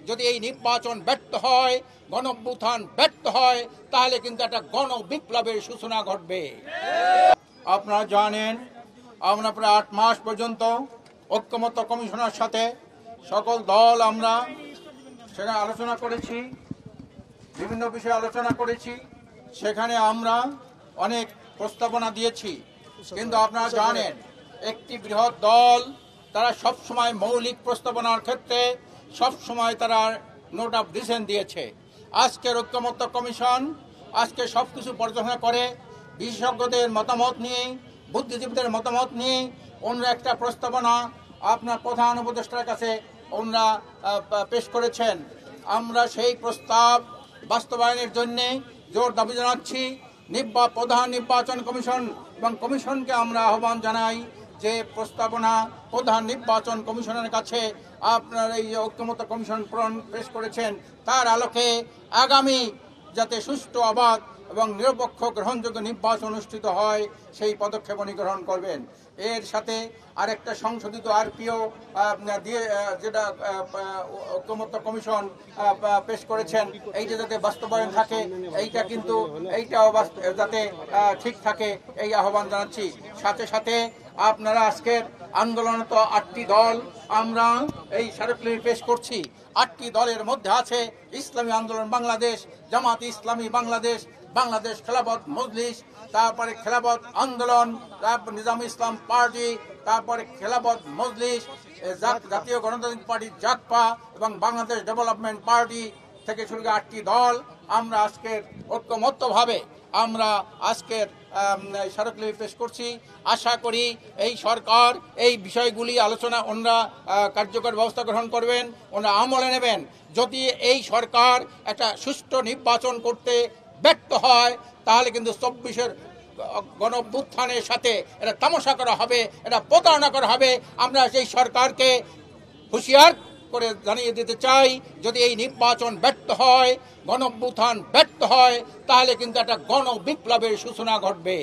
যদি এই নির্বাচন ব্যর্থ হয়, গণঅভ্যুত্থান ব্যর্থ হয়, তাহলে কিন্তু একটা গণবিপ্লবের সূচনা ঘটবে। আপনারা জানেন আমরা প্রায় 8 মাস পর্যন্ত ঐক্যমত্য কমিশনের সাথে সকল দল আমরা সেখানে আলোচনা করেছি, বিভিন্ন বিষয়ে আলোচনা করেছি। সেখানে আমরা অনেক প্রস্তাবনা দিয়েছি, কিন্তু আপনারা জানেন একটি বৃহৎ দল তারা সবসময় মৌলিক প্রস্তাবনার ক্ষেত্রে সবসময় তারা নোট অফ ডিসেন্ট দিয়েছে। আজকের ঐক্যমত্য কমিশন আজকে সব কিছু পর্যালোচনা করে বিশেষজ্ঞদের মতামত নিয়ে, বুদ্ধিজীবীদের মতামত নিয়ে ওনারা একটা প্রস্তাবনা আপনার প্রধান উপদেষ্টার কাছে ওনারা পেশ করেছেন। আমরা সেই প্রস্তাব বাস্তবায়নের জন্য জোর দাবি জানাচ্ছি। প্রধান নির্বাচন কমিশন এবং কমিশনকে আমরা আহ্বান জানাই যে প্রস্তাবনা প্রধান নির্বাচন কমিশনের কাছে আপনার এই ঐক্যমত্য কমিশন পেশ করেছেন তার আলোকে আগামী যাতে সুষ্ঠু, অবাধ এবং নিরপেক্ষ গ্রহণযোগ্য নির্বাচন অনুষ্ঠিত হয় সেই পদক্ষেপ উনি গ্রহণ করবেন। এর সাথে আরেকটা সংশোধিত আরপিও দিয়ে যেটা ঐক্যমত্য কমিশন পেশ করেছেন এইটা যাতে বাস্তবায়ন থাকে, এইটা কিন্তু এইটাও যাতে ঠিক থাকে এই আহ্বান জানাচ্ছি। সাথে সাথে আপনারা আজকের আন্দোলনরত 8টি দল আমরা এই স্মারকলিপি পেশ করছি। 8টি দলের মধ্যে আছে ইসলামী আন্দোলন বাংলাদেশ, জামাতে ইসলামী বাংলাদেশ, বাংলাদেশ খেলাফত মজলিস, তারপরে খেলাফত আন্দোলন, তারপর নিজাম ইসলাম পার্টি, তারপরে খেলাফত মজলিস, জাতীয় গণতান্ত্রিক পার্টি জাকপা এবং বাংলাদেশ ডেভেলপমেন্ট পার্টি থেকে শুরু করে 8টি দল আমরা আজকের ঐক্যমত্যভাবে আমরা আজকের স্মারকলিপি পেশ করছি। আশা করি এই সরকার এই বিষয়গুলি আলোচনা ওনারা কার্যকর ব্যবস্থা গ্রহণ করবেন, ওনারা আমলে নেবেন। যদি এই সরকার একটা সুষ্ঠু নির্বাচন করতে ব্যর্থ হয় তাহলে কিন্তু 24-এর গণঅভ্যুত্থানের সাথে এটা তামাশা করা হবে, এটা প্রতারণা করা হবে। আমরা সেই সরকারকে হুঁশিয়ার করে জানিয়ে দিতে চাই, যদি এই নির্বাচন ব্যর্থ হয়, গণঅভ্যুত্থান ব্যর্থ হয়, তাহলে কিন্তু একটা গণবিপ্লবের সূচনা ঘটবে।